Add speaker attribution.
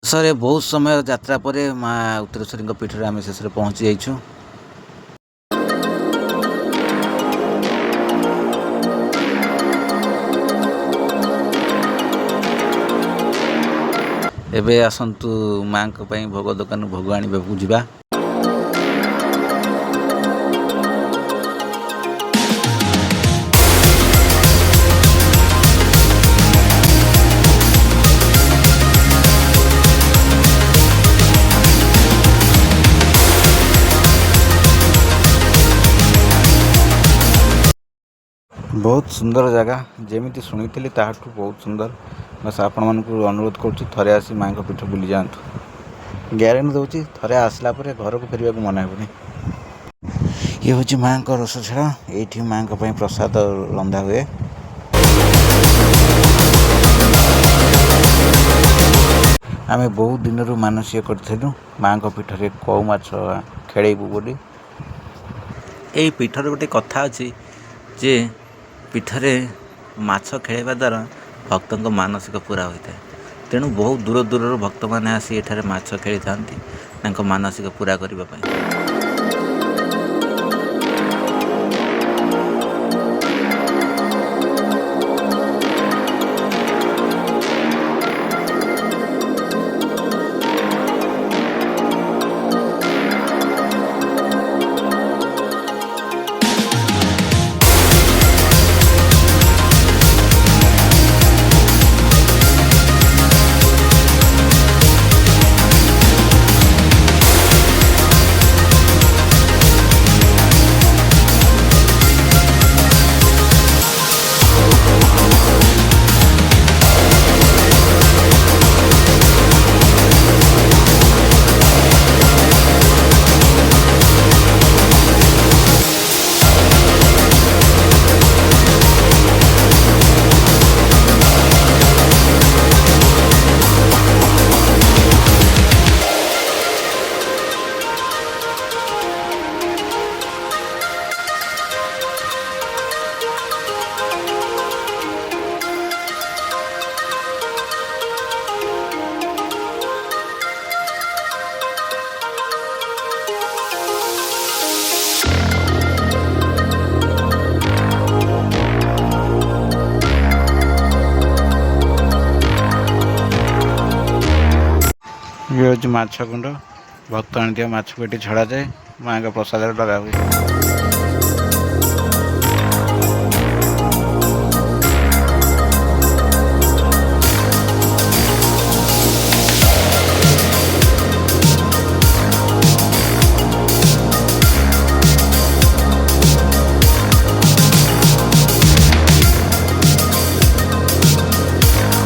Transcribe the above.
Speaker 1: ଶେଷରେ ବହୁତ ସମୟ ଯାତ୍ରା ପରେ ମା ଉତ୍ତରେଶ୍ୱରୀଙ୍କ ପୀଠରେ ଆମେ ଶେଷରେ ପହଞ୍ଚି ଯାଇଛୁ। ଏବେ ଆସନ୍ତୁ ମାଙ୍କ ପାଇଁ ଭୋଗ ଦୋକାନରୁ ଭୋଗ ଆଣିବାକୁ ଯିବା। बहुत सुंदर जगह जमी शुणी ताठू बहुत सुंदर। बस आपण मानक अनुरोध करुच्ची थे आसी माँ को पीठ बुली जातु। ग्यारेंटी दूसरी थे आसला घर को फेर को मन हेनी। ये हूँ माँ को रोषशाला। ये माँ प्रसाद रंधा हुए। आम बहुत दिन मानसिक करूँ माँ को पीठ में कौ माछ खेलबू बोली। यही पीठर गोटे कथा अच्छी जे पीठरे माछ खेलवा द्वारा भक्त मानसिक पूरा होता है। तेणु बहुत दूर दूर भक्त मैंने आसी एठारे माछ खेली था मानसिक पूरा करने। ये हूँ माछ कुंड। भक्त आनी माछ को छड़ा जाए माँ का प्रसाद लगा हुए।